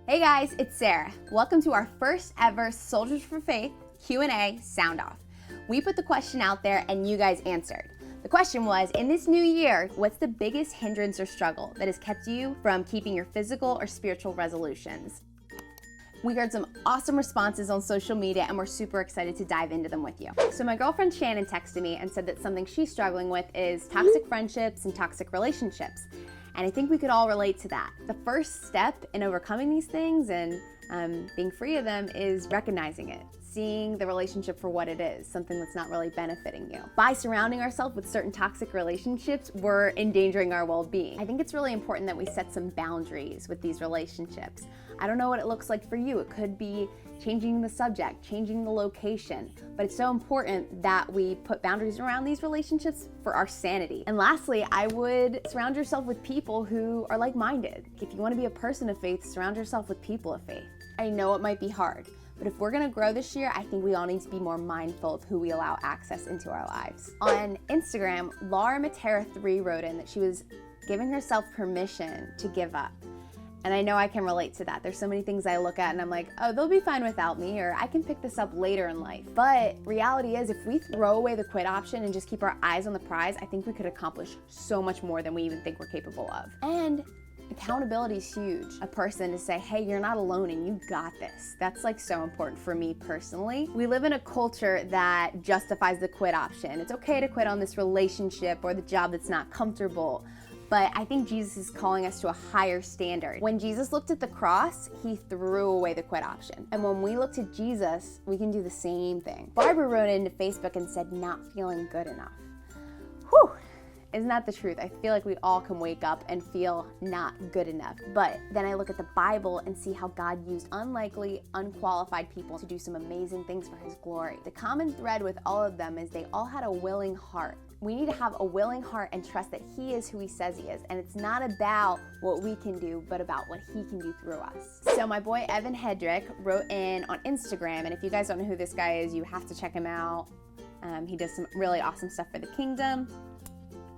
Hey guys, it's Sarah. Welcome to our first ever Soldiers for Faith Q&A Sound Off. We put the question out there and you guys answered. The question was, in this new year, what's the biggest hindrance or struggle that has kept you from keeping your physical or spiritual resolutions? We heard some awesome responses on social media and we're super excited to dive into them with you. So my girlfriend Shannon texted me and said that something she's struggling with is toxic friendships and toxic relationships. And I think we could all relate to that. The first step in overcoming these things and being free of them is recognizing it, seeing the relationship for what it is, something that's not really benefiting you. By surrounding ourselves with certain toxic relationships, we're endangering our well-being. I think it's really important that we set some boundaries with these relationships. I don't know what it looks like for you. It could be changing the subject, changing the location, but it's so important that we put boundaries around these relationships for our sanity. And lastly, I would surround yourself with people who are like-minded. If you want to be a person of faith, surround yourself with people of faith. I know it might be hard, but if we're gonna grow this year, I think we all need to be more mindful of who we allow access into our lives. On Instagram, Laura Matera 3 wrote in that she was giving herself permission to give up. And I know I can relate to that. There's so many things I look at and I'm like, oh, they'll be fine without me, or I can pick this up later in life. But reality is, if we throw away the quit option and just keep our eyes on the prize, I think we could accomplish so much more than we even think we're capable of. And accountability is huge. A person to say, hey, you're not alone and you got this. That's like so important for me personally. We live in a culture that justifies the quit option. It's okay to quit on this relationship or the job that's not comfortable. But I think Jesus is calling us to a higher standard. When Jesus looked at the cross, he threw away the quit option. And when we look to Jesus, we can do the same thing. Barbara wrote into Facebook and said, not feeling good enough. Whew. Isn't that the truth? I feel like we all can wake up and feel not good enough. But then I look at the Bible and see how God used unlikely, unqualified people to do some amazing things for his glory. The common thread with all of them is they all had a willing heart. We need to have a willing heart and trust that he is who he says he is. And it's not about what we can do, but about what he can do through us. So my boy Evan Hedrick wrote in on Instagram, and if you guys don't know who this guy is, you have to check him out. He does some really awesome stuff for the kingdom.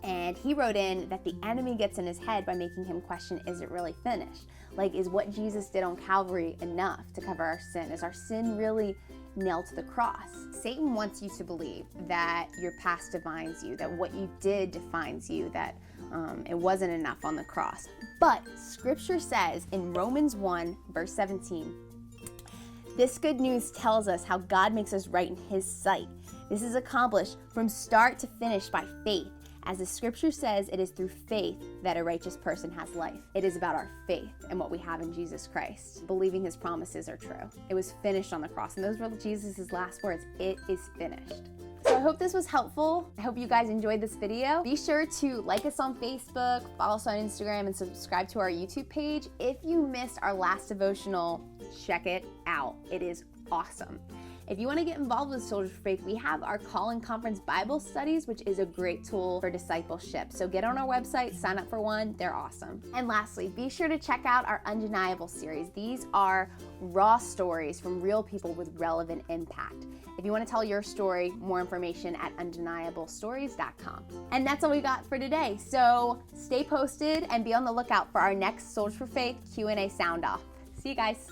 And he wrote in that the enemy gets in his head by making him question, is it really finished? Like, is what Jesus did on Calvary enough to cover our sin? Is our sin really nailed to the cross? Satan wants you to believe that your past defines you, that what you did defines you, that it wasn't enough on the cross. But scripture says in Romans 1, verse 17, this good news tells us how God makes us right in his sight. This is accomplished from start to finish by faith. As the scripture says, it is through faith that a righteous person has life. It is about our faith and what we have in Jesus Christ, believing his promises are true. It was finished on the cross, and those were Jesus' last words. It is finished. So I hope this was helpful. I hope you guys enjoyed this video. Be sure to like us on Facebook, follow us on Instagram, and subscribe to our YouTube page. If you missed our last devotional, check it out. It is awesome. If you want to get involved with Soldiers for Faith, we have our Call-in Conference Bible studies, which is a great tool for discipleship. So get on our website, sign up for one. They're awesome. And lastly, be sure to check out our Undeniable series. These are raw stories from real people with relevant impact. If you want to tell your story, more information at undeniablestories.com. And that's all we got for today. So stay posted and be on the lookout for our next Soldiers for Faith Q&A Sound Off. See you guys.